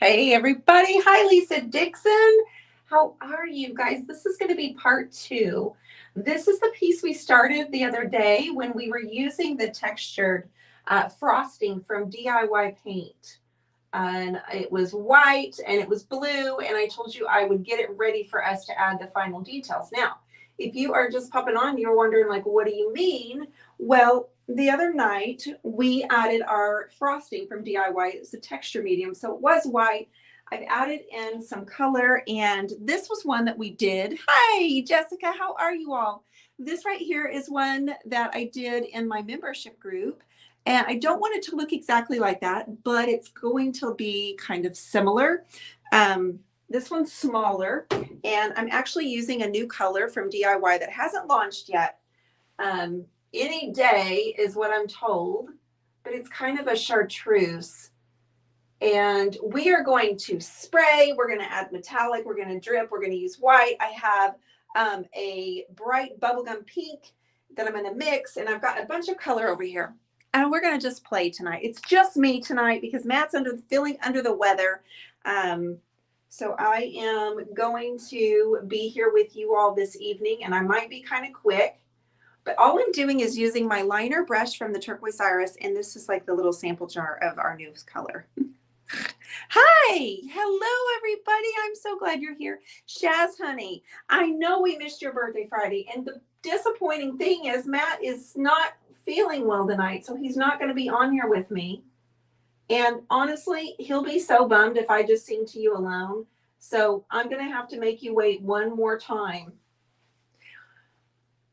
Hey everybody. Hi Lisa Dixon. How are you guys? This is going to be part 2. This is the piece we started the other day when we were using the textured frosting from DIY Paint. And it was white and it was blue, and I told you I would get it ready for us to add the final details. Now, if you are just popping on, you're wondering like, what do you mean? Well, the other night we added our frosting from DIY. It's a texture medium, so it was white. I've added in some color, and this was one that we did. Hi, Jessica, how are you all? This right here is one that I did in my membership group. And I don't want it to look exactly like that, but it's going to be kind of similar. This one's smaller, and I'm actually using a new color from DIY that hasn't launched yet. Any day is what I'm told, but it's kind of a chartreuse. And we are going to spray, we're going to add metallic, we're going to drip, we're going to use white. I have a bright bubblegum pink that I'm going to mix, and I've got a bunch of color over here. And we're going to just play tonight. It's just me tonight because Matt's feeling under the weather. So I am going to be here with you all this evening, and I might be kind of quick. But all I'm doing is using my liner brush from the Turquoise Iris, and this is like the little sample jar of our new color. Hi, hello everybody. I'm so glad you're here. Shaz, honey, I know we missed your birthday Friday, and the disappointing thing is Matt is not feeling well tonight, so he's not going to be on here with me. And honestly, he'll be so bummed if I just sing to you alone. So I'm going to have to make you wait one more time.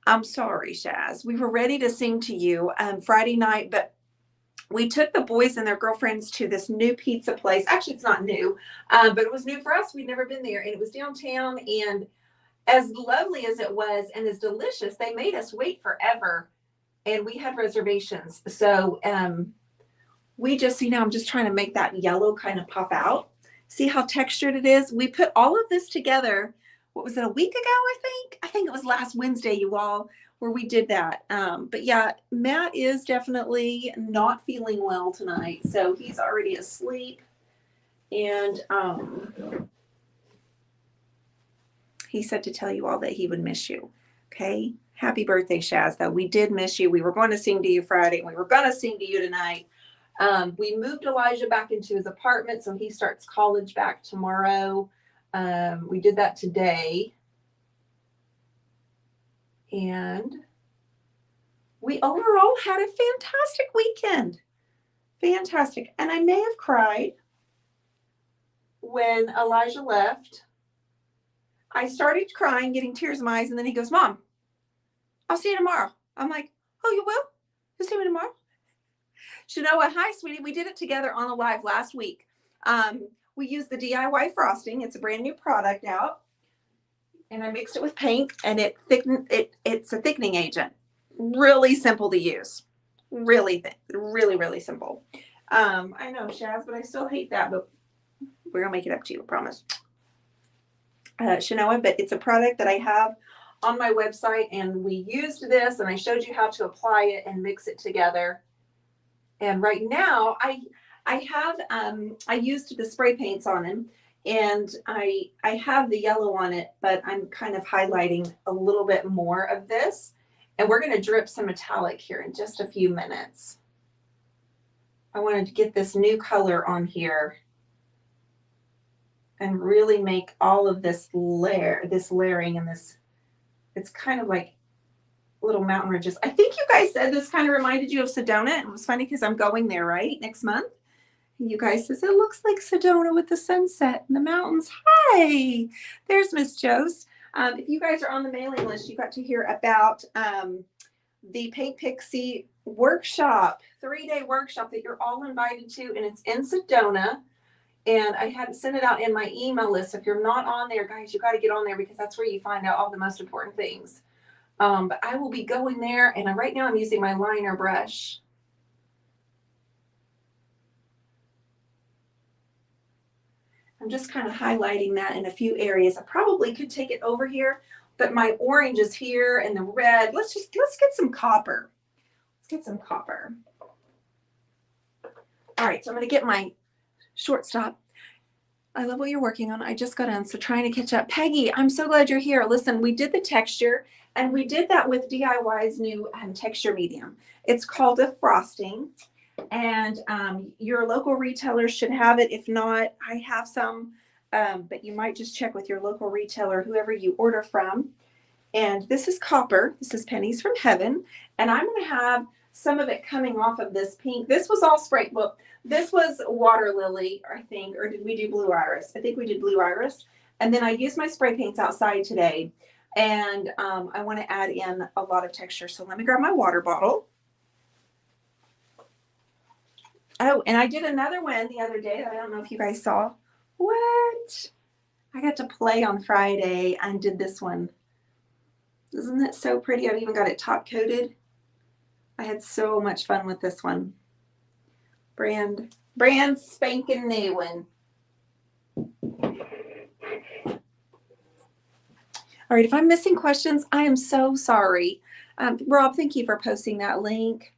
I'm sorry, Shaz. We were ready to sing to you Friday night, but we took the boys and their girlfriends to this new pizza place. Actually, it's not new, but it was new for us. We'd never been there, and it was downtown. And as lovely as it was and as delicious, they made us wait forever. And we had reservations. So we just, I'm just trying to make that yellow kind of pop out. See how textured it is? We put all of this together. What was it, a week ago, I think? I think it was last Wednesday, you all, where we did that. But yeah, Matt is definitely not feeling well tonight. So he's already asleep. And he said to tell you all that he would miss you. Okay. Happy birthday, Shaz, though. We did miss you. We were going to sing to you Friday, and we were going to sing to you tonight. We moved Elijah back into his apartment, so he starts college back tomorrow. We did that today. And we overall had a fantastic weekend. Fantastic. And I may have cried when Elijah left. I started crying, getting tears in my eyes, and then he goes, Mom, I'll see you tomorrow. I'm like, oh, you will? You'll see me tomorrow? Shanoa, hi, sweetie. We did it together on a live last week. We used the DIY frosting. It's a brand new product out. And I mixed it with paint, and it's a thickening agent. Really simple to use. Really simple. I know, Shaz, but I still hate that, but we're going to make it up to you, I promise. Shanoa, but it's a product that I have on my website, and we used this, and I showed you how to apply it and mix it together. And right now I used the spray paints on him, and I have the yellow on it, but I'm kind of highlighting a little bit more of this, and we're going to drip some metallic here in just a few minutes. I wanted to get this new color on here and really make all of this layering and this. It's kind of like little mountain ridges. I think you guys said this kind of reminded you of Sedona. It was funny because I'm going there, right, next month. And you guys says, it looks like Sedona with the sunset and the mountains. Hi, there's Miss Jost. If you guys are on the mailing list, you got to hear about the Paint Pixie workshop, 3-day workshop that you're all invited to, and it's in Sedona. And I had sent it out in my email list. If you're not on there, guys, you got to get on there because that's where you find out all the most important things. But I will be going there, and right now I'm using my liner brush. I'm just kind of highlighting that in a few areas. I probably could take it over here, but my orange is here and the red. Let's get some copper. Let's get some copper. All right, so I'm going to get my shortstop. I love what you're working on. I just got in, so trying to catch up. Peggy, I'm so glad you're here. Listen, we did the texture, and we did that with DIY's new texture medium. It's called a frosting, and your local retailer should have it. If not, I have some, but you might just check with your local retailer, whoever you order from. And this is copper. This is Pennies from Heaven, and I'm going to have some of it coming off of this pink. This was all spray. Well, this was water lily, I think, or did we do blue iris? I think we did blue iris. And then I used my spray paints outside today, and I want to add in a lot of texture. So let me grab my water bottle. Oh, and I did another one the other day that I don't know if you guys saw. What? I got to play on Friday and did this one. Isn't it so pretty? I've even got it top coated. I had so much fun with this one. Brand spanking new one. All right, if I'm missing questions, I am so sorry. Rob, thank you for posting that link.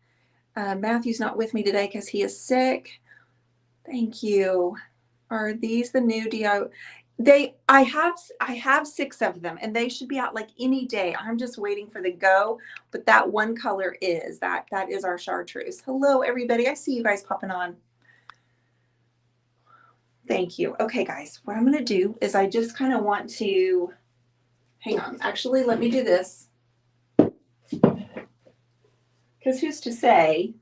Matthew's not with me today because he is sick. Thank you. Are these the new DIY? I have 6 of them, and they should be out like any day. I'm just waiting for the go, but that one color is that is our chartreuse. Hello, everybody. I see you guys popping on. Thank you. Okay, guys, what I'm going to do is I just kind of want to hang on. Actually, let me do this, because who's to say?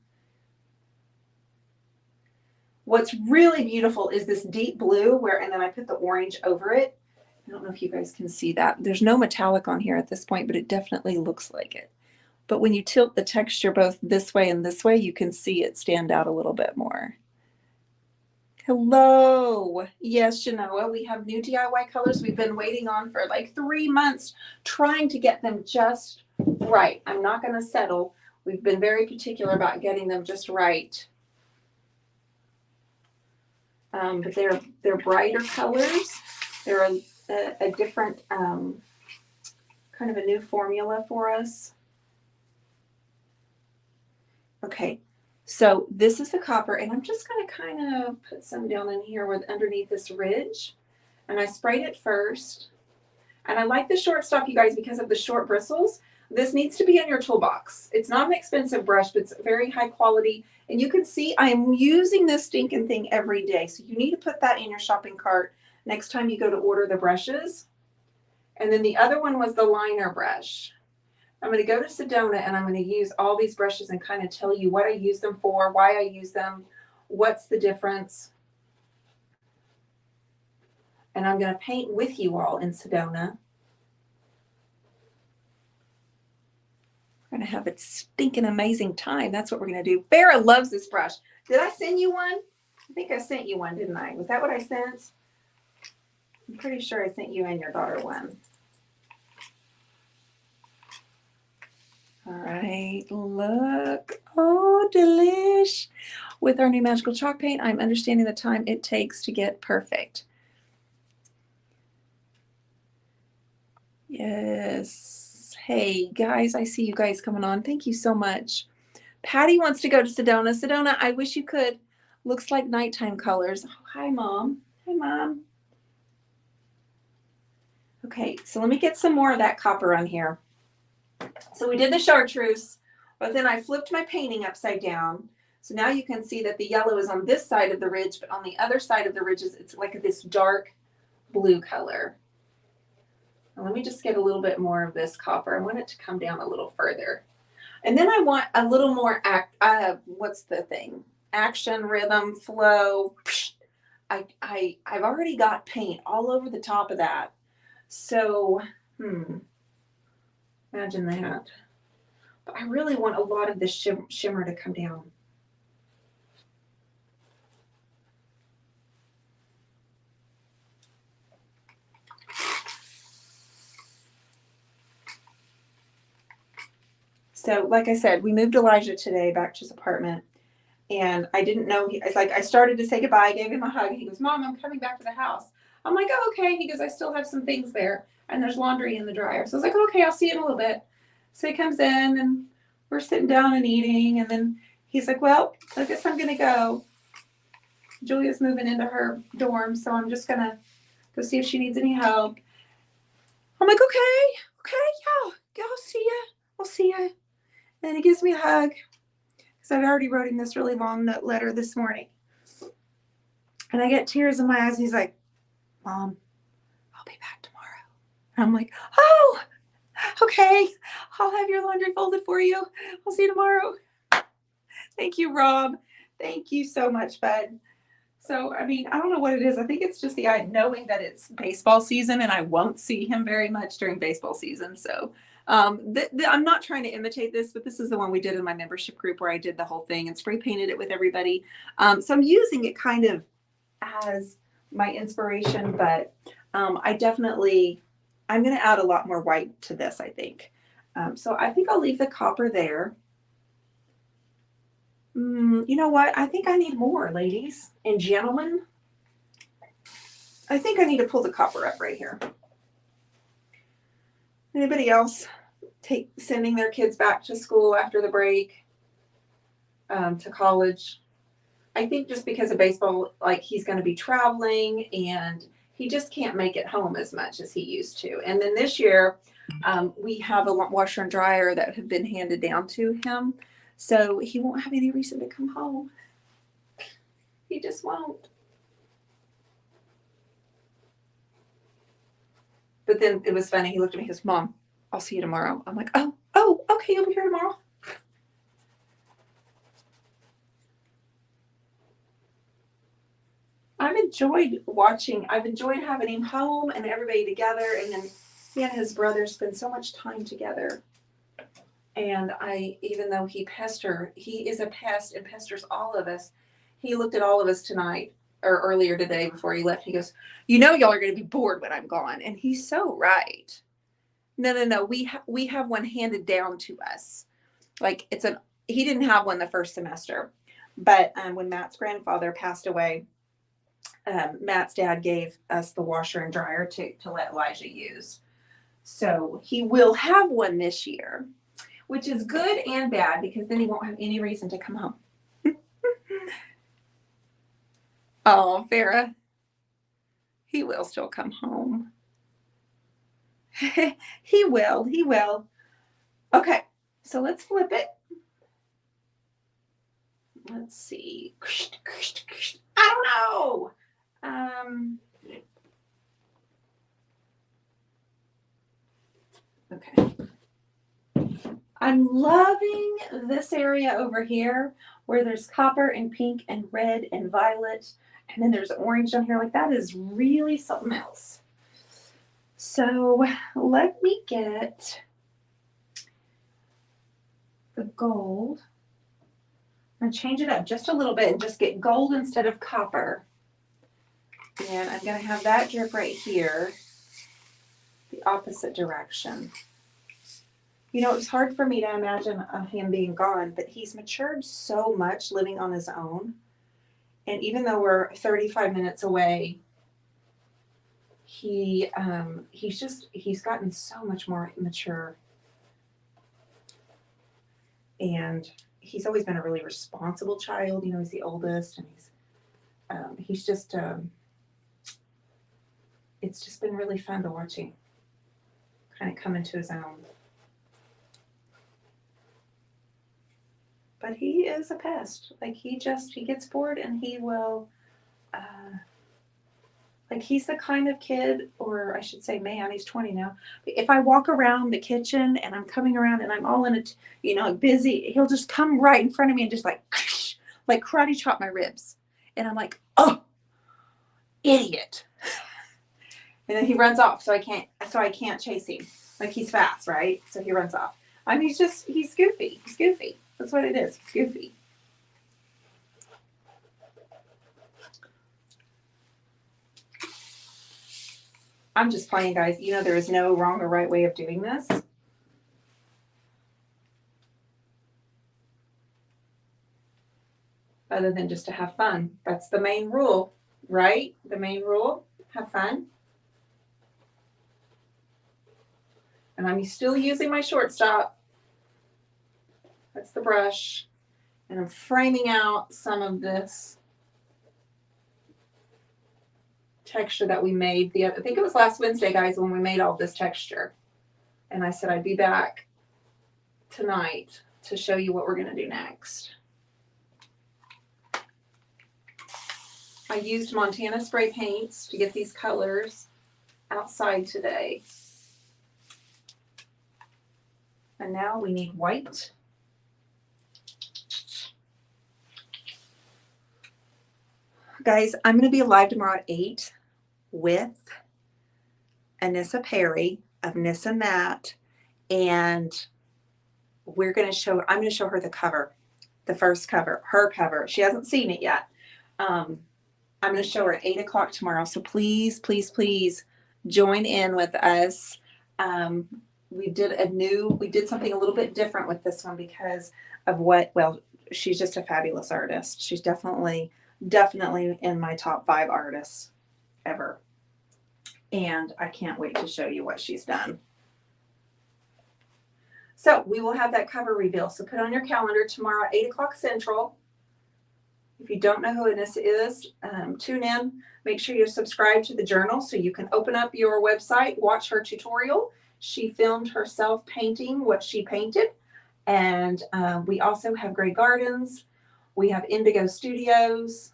What's really beautiful is this deep blue and then I put the orange over it. I don't know if you guys can see that. There's no metallic on here at this point, but it definitely looks like it. But when you tilt the texture both this way and this way, you can see it stand out a little bit more. Hello. Yes, Genoa, we have new DIY colors we've been waiting on for like 3 months, trying to get them just right. I'm not going to settle. We've been very particular about getting them just right. But they're brighter colors. They're a different kind of a new formula for us. Okay, so this is the copper, and I'm just going to kind of put some down in here with underneath this ridge. And I sprayed it first. And I like the short stop, you guys, because of the short bristles. This needs to be in your toolbox. It's not an expensive brush, but it's very high quality. And you can see I am using this stinking thing every day. So you need to put that in your shopping cart next time you go to order the brushes. And then the other one was the liner brush. I'm going to go to Sedona, and I'm going to use all these brushes and kind of tell you what I use them for, why I use them, what's the difference. And I'm going to paint with you all in Sedona. We're going to have a stinking amazing time. That's what we're going to do. Farrah loves this brush. Did I send you one? I think I sent you one, didn't I? Was that what I sent? I'm pretty sure I sent you and your daughter one. All right, look. Oh, delish. With our new magical chalk paint, I'm understanding the time it takes to get perfect. Yes. Hey, guys, I see you guys coming on. Thank you so much. Patty wants to go to Sedona. Sedona, I wish you could. Looks like nighttime colors. Oh, hi, Mom. Hi, Mom. Okay, so let me get some more of that copper on here. So we did the chartreuse, but then I flipped my painting upside down. So now you can see that the yellow is on this side of the ridge, but on the other side of the ridges, it's like this dark blue color. Now let me just get a little bit more of this copper. I want it to come down a little further. And then I want a little more, what's the thing? Action, rhythm, flow. I've already got paint all over the top of that. So, imagine that. But I really want a lot of this shimmer to come down. So, like I said, we moved Elijah today back to his apartment, and I didn't know. I started to say goodbye, gave him a hug. He goes, "Mom, I'm coming back to the house." I'm like, "Oh, okay." He goes, "I still have some things there, and there's laundry in the dryer." So I was like, "Okay, I'll see you in a little bit." So he comes in, and we're sitting down and eating, and then he's like, "Well, I guess I'm gonna go." Julia's moving into her dorm, so I'm just gonna go see if she needs any help. I'm like, okay, yeah, I'll see ya. I'll see ya. And he gives me a hug because I'd already wrote him this really long letter this morning. And I get tears in my eyes, and he's like, Mom, I'll be back tomorrow. And I'm like, oh, okay, I'll have your laundry folded for you. I'll see you tomorrow. Thank you, Rob. Thank you so much, bud. So, I mean, I don't know what it is. I think it's just the knowing that it's baseball season and I won't see him very much during baseball season. So I'm not trying to imitate this, but this is the one we did in my membership group where I did the whole thing and spray painted it with everybody. So I'm using it kind of as my inspiration, but I'm going to add a lot more white to this, I think. So I think I'll leave the copper there. You know what? I think I need more, ladies and gentlemen. I think I need to pull the copper up right here. Anybody else sending their kids back to school after the break, to college? I think just because of baseball, like he's going to be traveling and he just can't make it home as much as he used to. And then this year, we have a washer and dryer that have been handed down to him. So he won't have any reason to come home. He just won't. But then it was funny. He looked at me, he goes, Mom, I'll see you tomorrow. I'm like, oh, okay, you'll be here tomorrow. I've enjoyed having him home and everybody together. And then he and his brother spend so much time together. And even though he is a pest and pesters all of us. He looked at all of us tonight or earlier today before he left. He goes, y'all are going to be bored when I'm gone. And he's so right. No. We have one handed down to us. Like he didn't have one the first semester, but when Matt's grandfather passed away, Matt's dad gave us the washer and dryer to let Elijah use. So he will have one this year, which is good and bad because then he won't have any reason to come home. Oh, Farah, he will still come home. He will. Okay, so let's flip it. Let's see. I don't know. Okay. I'm loving this area over here where there's copper and pink and red and violet. And then there's orange down here. Like that is really something else. So let me get the gold. I'm going to change it up just a little bit and just get gold instead of copper. And I'm going to have that drip right here, the opposite direction. It's hard for me to imagine him being gone, but he's matured so much living on his own. And even though we're 35 minutes away, he's gotten so much more mature. And he's always been a really responsible child. He's the oldest, and he's just, it's just been really fun to watch him kind of come into his own. But he is a pest. Like he gets bored and he will, he's the kind of kid, or I should say man, he's 20 now. If I walk around the kitchen and I'm coming around and I'm all in it, busy, he'll just come right in front of me and just like karate chop my ribs. And I'm like, oh, idiot. And then he runs off. So I can't chase him. Like he's fast, right? So he runs off. I mean, he's goofy. He's goofy. That's what it is. It's goofy. I'm just playing, guys. There is no wrong or right way of doing this. Other than just to have fun. That's the main rule, right? The main rule, have fun. And I'm still using my shortstop. That's the brush. And I'm framing out some of this texture that we made I think it was last Wednesday, guys, when we made all this texture. And I said I'd be back tonight to show you what we're going to do next. I used Montana spray paints to get these colors outside today. And now we need white. Guys, I'm going to be live tomorrow at 8 with Anissa Perry of Nissa Matte, and I'm going to show her the cover, the first cover, her cover. She hasn't seen it yet. I'm going to show her at 8 o'clock tomorrow. So please, please, please join in with us. We did something a little bit different with this one because of she's just a fabulous artist. She's definitely in my top 5 artists ever. And I can't wait to show you what she's done. So we will have that cover reveal. So put on your calendar tomorrow at 8 o'clock Central. If you don't know who Anissa is, tune in. Make sure you're subscribed to the journal so you can open up your website, watch her tutorial. She filmed herself painting what she painted. And we also have Grey Gardens. We have Indigo Studios.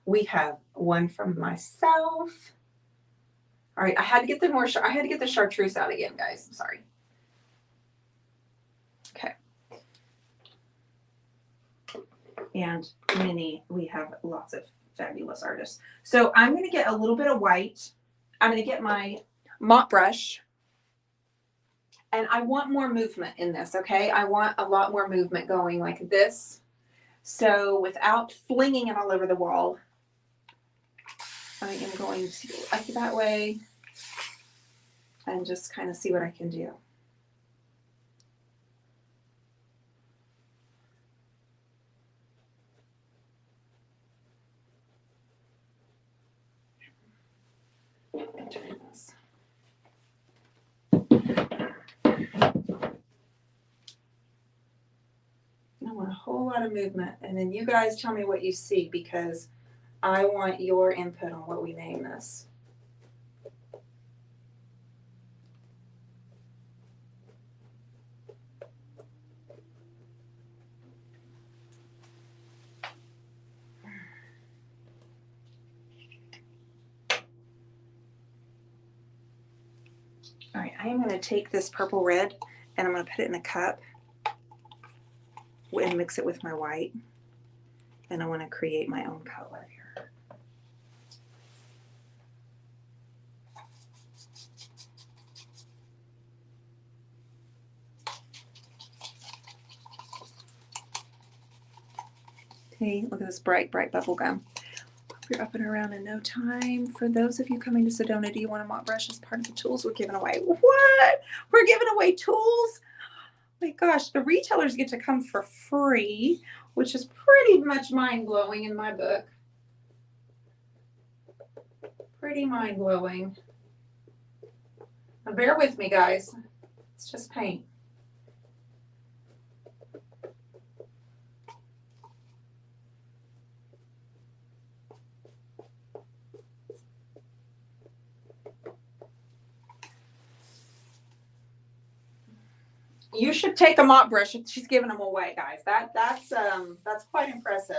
We have one from myself. All right, I had to get the chartreuse out again, guys. I'm sorry. Okay. And we have lots of fabulous artists. So I'm going to get a little bit of white. I'm going to get my mop brush. And I want more movement in this, okay? I want a lot more movement going like this. So without flinging it all over the wall, I am going to go up that way and just kind of see what I can do. Turn this. I want a whole lot of movement, and then you guys tell me what you see because I want your input on what we name this. All right, I am going to take this purple red and I'm going to put it in a cup and mix it with my white. And I want to create my own color here. Okay, look at this bright, bright bubble gum. You're up and around in no time. For those of you coming to Sedona, do you want a mop brush as part of the tools we're giving away? What? We're giving away tools? Oh my gosh, the retailers get to come for free, which is pretty much mind-blowing in my book. Pretty mind-blowing. Now bear with me, guys. It's just paint. You should take a mop brush if she's giving them away, guys. That's quite impressive.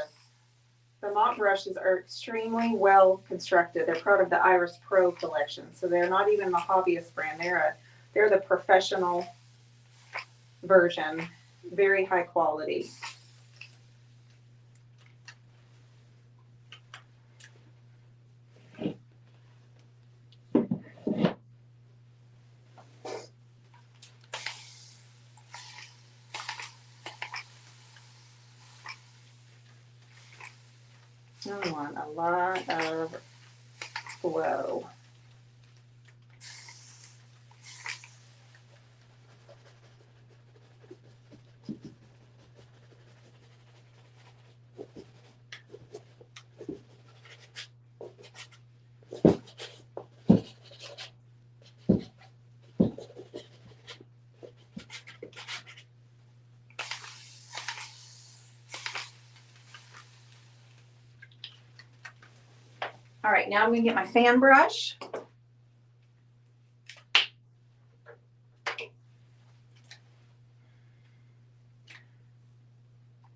The mop brushes are extremely well constructed. They're part of the Iris Pro collection, so they're not even the hobbyist brand. They're the professional version. Very high quality. I want a lot of flow. All right, now I'm going to get my fan brush.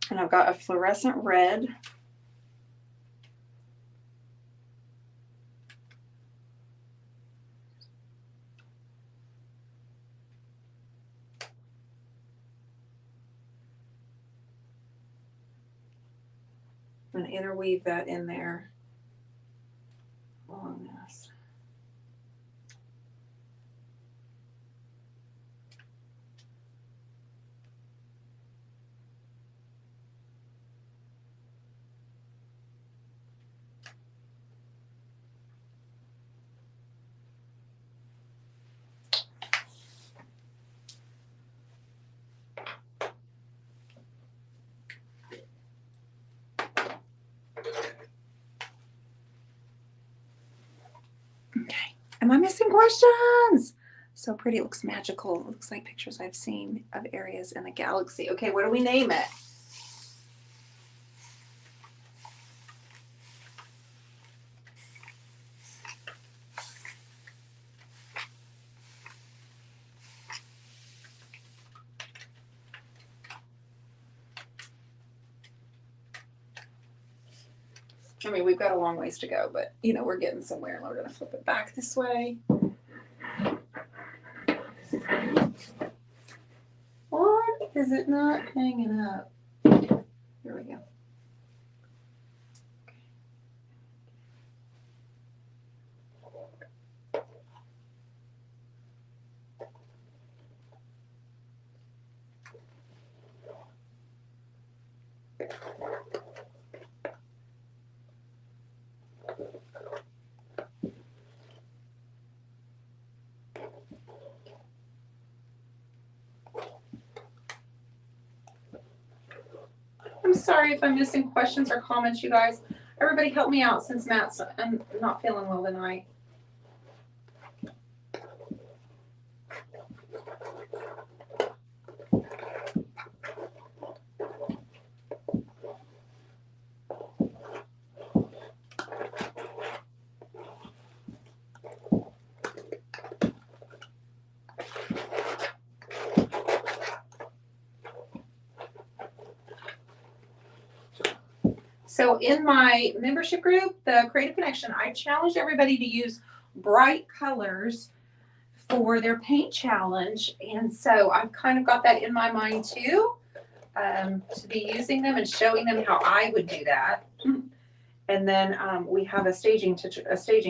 And I've got a fluorescent red. I'm going to interweave that in there along this. Okay. Am I missing questions? So pretty. It looks magical. It looks like pictures I've seen of areas in the galaxy. Okay, what do we name it? I mean, we've got a long ways to go, but you know, we're getting somewhere, and we're going to flip it back this way. What is it not hanging up? Here we go. I'm sorry if I'm missing questions or comments, you guys. Everybody help me out since Matt's not feeling well tonight. So in my membership group, the Creative Connection, I challenged everybody to use bright colors for their paint challenge. And so I've kind of got that in my mind too, to be using them and showing them how I would do that. And then we have a staging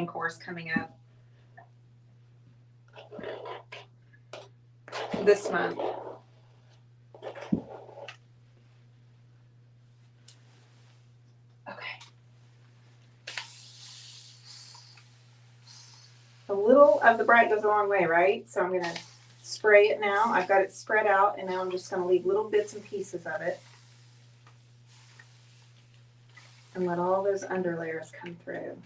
course coming up this month. A little of the bright goes a long way, right? So I'm going to spray it now. I've got it spread out, and now I'm just going to leave little bits and pieces of it and let all those under layers come through.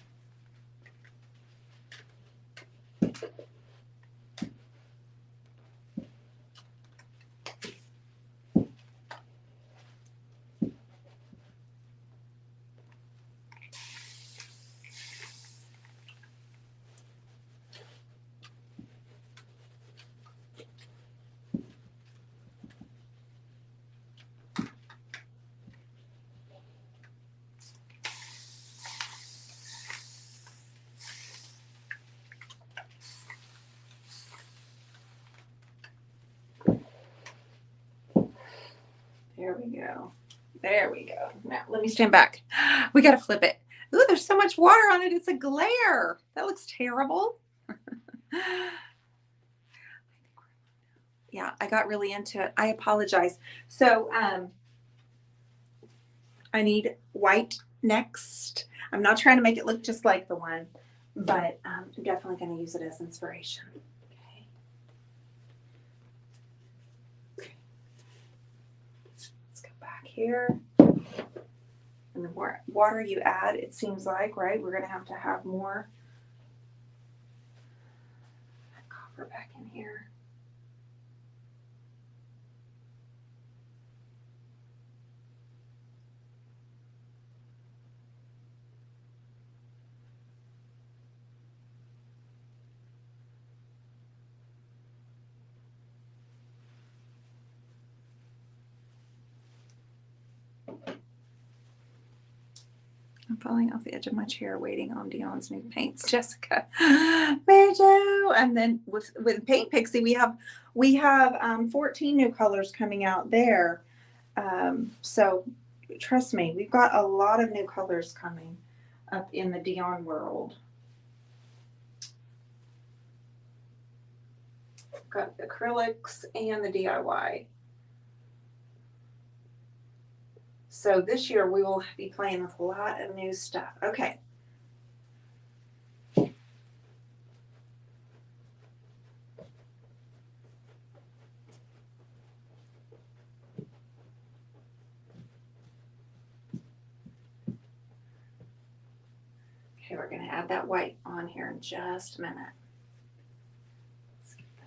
There we go. There we go. Now, let me stand back. We got to flip it. Ooh, there's so much water on it. It's a glare. That looks terrible. Yeah, I got really into it. I apologize. So I need white next. I'm not trying to make it look just like the one, but I'm definitely going to use it as inspiration. Here, and the more water you add, it seems like, right, we're going to have more copper back in here. I'm falling off the edge of my chair waiting on Dionne's new paints. Jessica. Me too. And then with Paint Pixie, we have 14 new colors coming out there. So trust me, we've got a lot of new colors coming up in the Dionne world. Got the acrylics and the DIY. So this year we will be playing with a lot of new stuff. Okay. Okay, we're going to add that white on here in just a minute. Let's get that.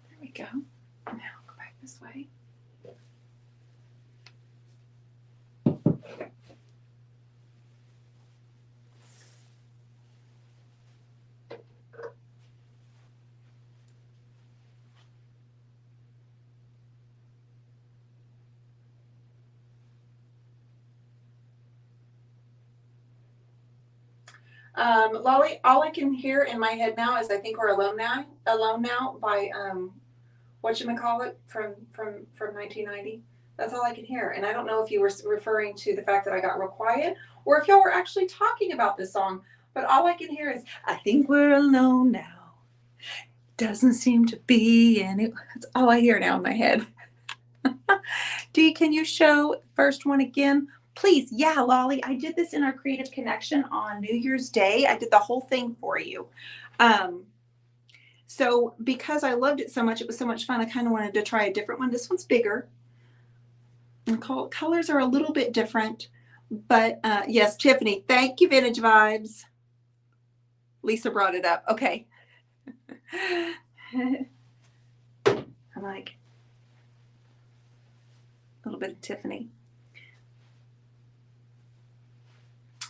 There we go. Now go back this way. Lolly, all I can hear in my head now is I think we're alone now by whatchamacallit from 1990. That's all I can hear. And I don't know if you were referring to the fact that I got real quiet or if y'all were actually talking about this song, but all I can hear is I think we're alone now. Doesn't seem to be any. That's all I hear now in my head. Dee, can you show first one again? Please. Yeah, Lolly, I did this in our Creative Connection on New Year's Day. I did the whole thing for you. So because I loved it so much, it was so much fun, I kind of wanted to try a different one. This one's bigger. And colors are a little bit different. But yes, Tiffany, thank you, Vintage Vibes. Lisa brought it up. Okay. I'm like a little bit of Tiffany.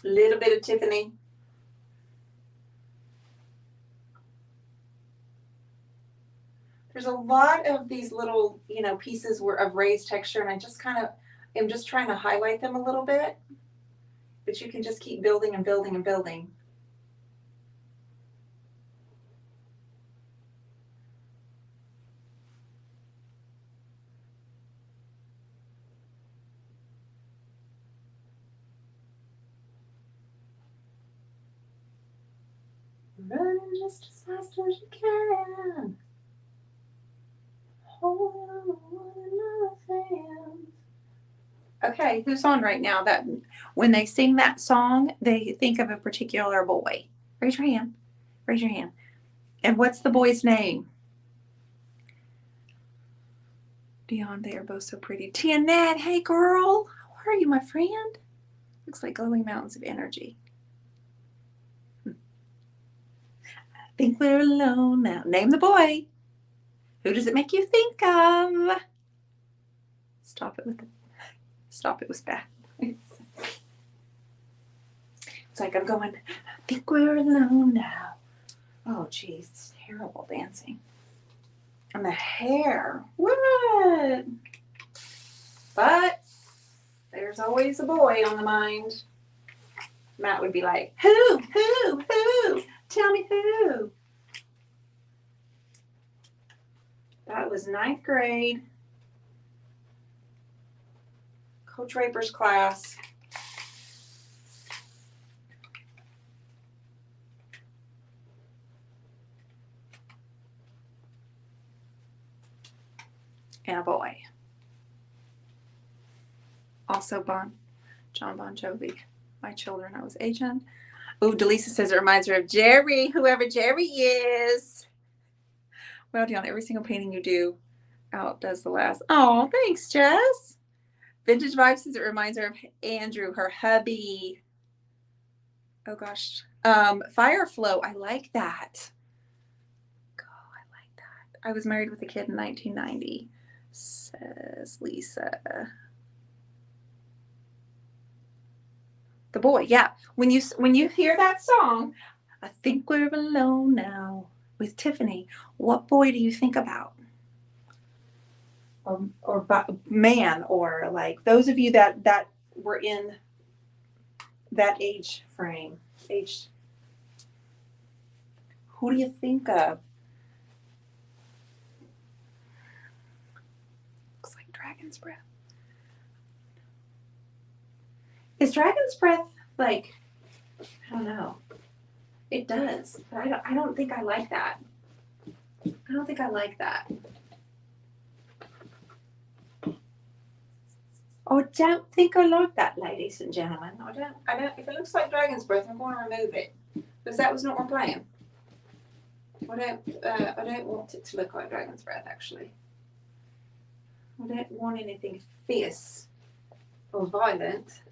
a little bit of Tiffany. There's a lot of these little, pieces of raised texture, and I just kind of am just trying to highlight them a little bit. But you can just keep building and building and building. Running just as fast as you can. Holding on to one another's hands. Okay, who's on right now? That when they sing that song, they think of a particular boy. Raise your hand. Raise your hand. And what's the boy's name? Dionne, they are both so pretty. Tianette, hey girl. How are you, my friend? Looks like glowing mountains of energy. I think we're alone now. Name the boy. Who does it make you think of? Stop it with bad. It's like I'm going, I think we're alone now. Oh, geez, it's terrible dancing. And the hair, what? But there's always a boy on the mind. Matt would be like, who? Tell me who. That was 9th grade. Coach Raper's class. And a boy. Also John Bon Jovi. My children, I was agent. Oh, Delisa says it reminds her of Jerry, whoever Jerry is. Well, Dionne, every single painting you do outdoes the last. Oh, thanks, Jess. Vintage Vibes says it reminds her of Andrew, her hubby. Oh gosh. Fireflow, I like that. Oh, I like that. I was married with a kid in 1990, says Lisa. The boy, yeah. When you hear that song, I think we're alone now. with Tiffany, what boy do you think about? Or man, or like those of you that were in that age frame, who do you think of? Looks like dragon's breath. Is dragon's breath like, I don't know. It does, but I don't think I like that. I don't think I like that. I don't think I like that, ladies and gentlemen. I don't. If it looks like dragon's breath, I'm going to remove it because that was not my plan. I don't want it to look like dragon's breath. Actually, I don't want anything fierce or violent.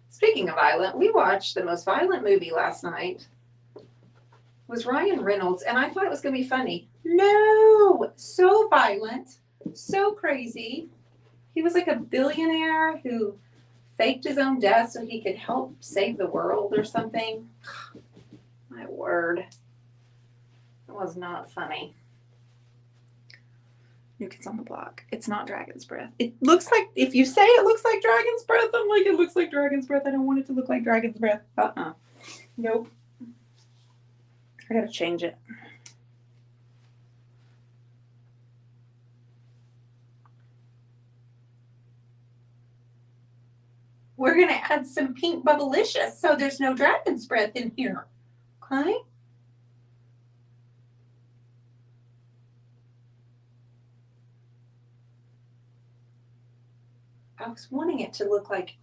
Speaking of violent, we watched the most violent movie last night. It was Ryan Reynolds, and I thought it was going to be funny. No, so violent, so crazy. He was like a billionaire who faked his own death so he could help save the world or something. My word. It was not funny. New Kids on the Block. It's not dragon's breath. It looks like, if you say it looks like dragon's breath, I'm like, it looks like dragon's breath. I don't want it to look like dragon's breath. Nope. I gotta change it. We're going to add some pink bubblicious so there's no dragon's breath in here. Okay? I was wanting it to look like,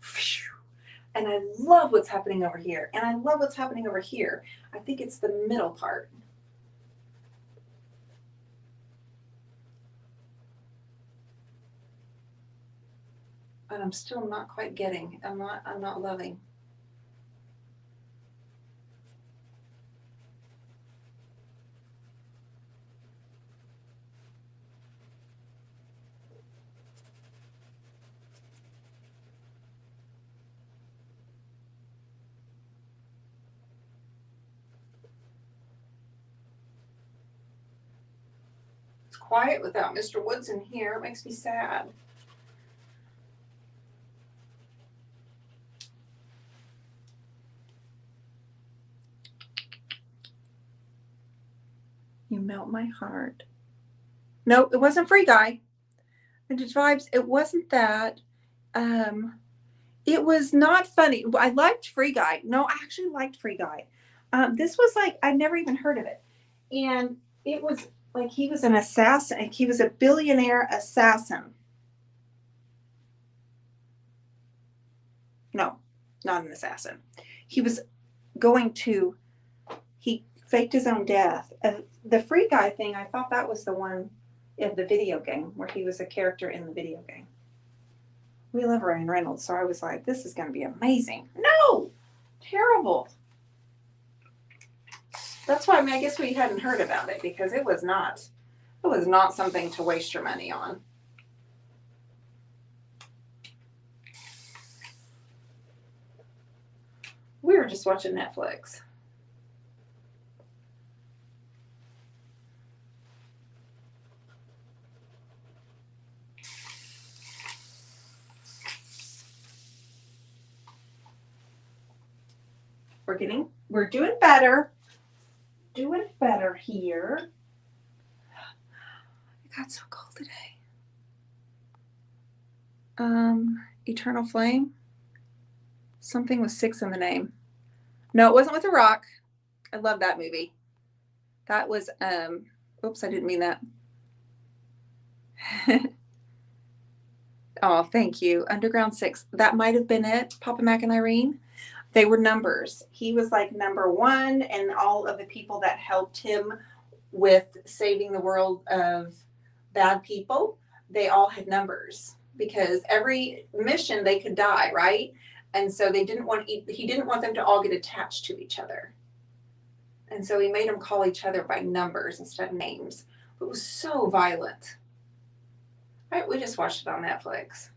and I love what's happening over here. And I love what's happening over here. I think it's the middle part. But I'm still not quite getting. I'm not loving. It's quiet without Mr. Woods in here. It makes me sad. You melt my heart. No, it wasn't Free Guy. Vintage Vibes. It wasn't that. It was not funny. I liked Free Guy. No, I actually liked Free Guy. This was like, I'd never even heard of it. And it was like he was an assassin. He was a billionaire assassin. No, not an assassin. He was going to, he faked his own death. The Free Guy thing, I thought that was the one in the video game where he was a character in the video game. We love Ryan Reynolds, so I was like, this is going to be amazing. No, terrible. That's why I guess we hadn't heard about it because it was not something to waste your money on. We were just watching Netflix. We're doing better. Doing better here. It got so cold today. Eternal Flame. Something with 6 in the name. No, it wasn't with The Rock. I love that movie. That was, oops, I didn't mean that. Oh, thank you. Underground 6. That might have been it. Papa Mac and Irene. They were numbers. He was like number 1, and all of the people that helped him with saving the world of bad people, they all had numbers because every mission they could die, right? And so he didn't want them to all get attached to each other. And so he made them call each other by numbers instead of names. It was so violent. Right, we just watched it on Netflix.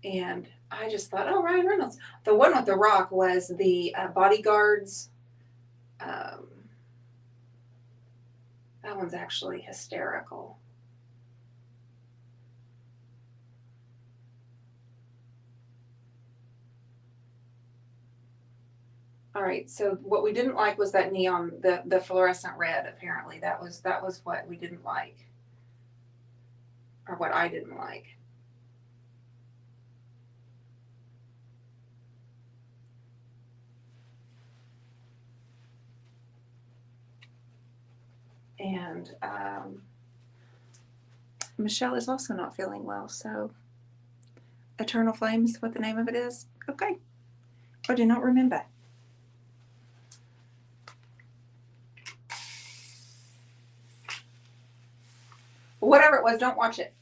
And I just thought, oh, Ryan Reynolds. The one with The Rock was the Bodyguards. That one's actually hysterical. All right, so what we didn't like was that neon, the fluorescent red, apparently. That was what we didn't like. Or what I didn't like. And Michelle is also not feeling well, so Eternal Flames, what the name of it is? Okay. I do not remember. whatever it was, don't watch it.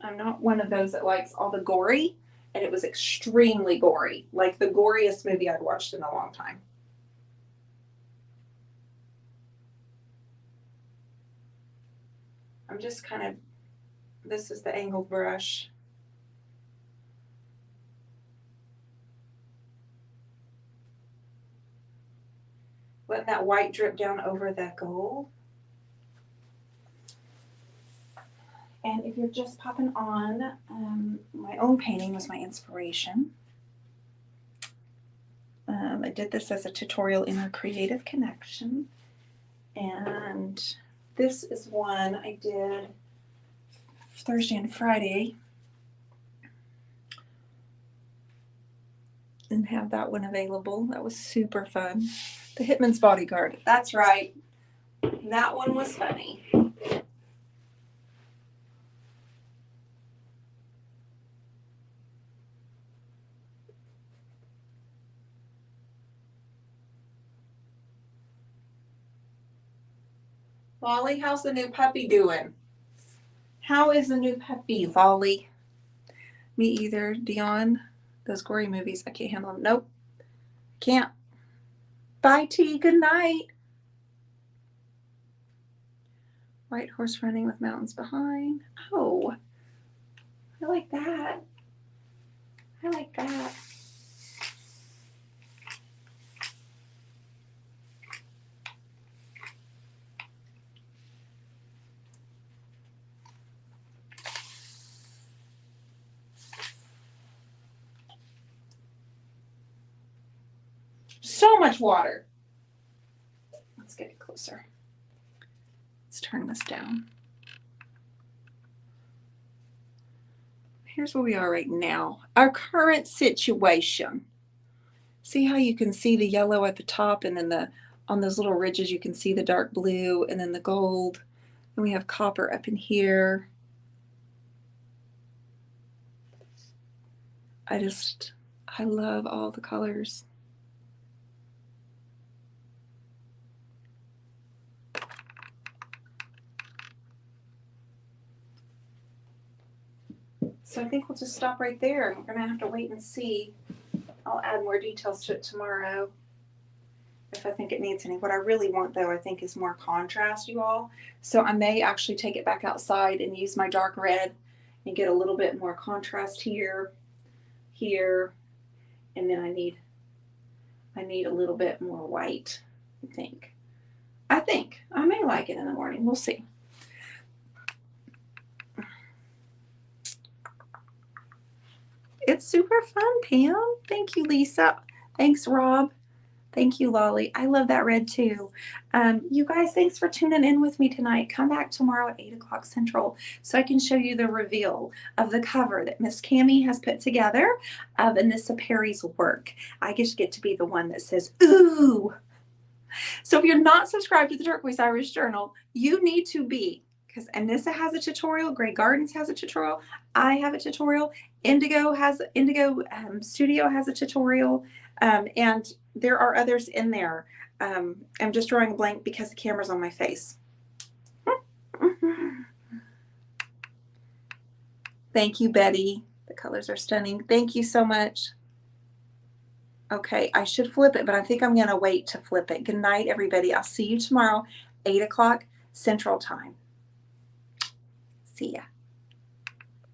I'm not one of those that likes all the gory, and it was extremely gory, like the goriest movie I'd watched in a long time. I'm just kind of, this is the angled brush. Letting that white drip down over the gold. And if you're just popping on, my own painting was my inspiration. I did this as a tutorial in our Creative Connection. And this is one I did Thursday and Friday. And have that one available. That was super fun. The Hitman's Bodyguard. That's right. That one was funny. Lolly, how's the new puppy doing? How is the new puppy, Lolly? Me either, Dionne. Those gory movies, I can't handle them. Nope. Can't. Bye, T. Good night. White horse running with mountains behind. Oh, I like that. I like that. So much water. Let's get it closer. Let's turn this down. Here's where we are right now. Our current situation. See how you can see the yellow at the top, and then on those little ridges you can see the dark blue and then the gold. And we have copper up in here. I love all the colors. So I think we'll just stop right there. We're gonna have to wait and see. I'll add more details to it tomorrow if I think it needs any. What I really want though, I think, is more contrast, you all. So I may actually take it back outside and use my dark red and get a little bit more contrast here, and then I need a little bit more white, I think. I may like it in the morning. We'll see. It's super fun, Pam. Thank you, Lisa. Thanks, Rob. Thank you, Lolly. I love that red too. You guys, thanks for tuning in with me tonight. Come back tomorrow at 8 o'clock Central so I can show you the reveal of the cover that Miss Cammie has put together of Anissa Perry's work. I just get to be the one that says, ooh. So if you're not subscribed to the Turquoise Iris Journal, you need to be, because Anissa has a tutorial, Grey Gardens has a tutorial, I have a tutorial, Indigo Studio has a tutorial, and there are others in there. I'm just drawing a blank because the camera's on my face. Thank you, Betty. The colors are stunning. Thank you so much. Okay, I should flip it, but I think I'm going to wait to flip it. Good night, everybody. I'll see you tomorrow, 8 o'clock Central Time. See ya.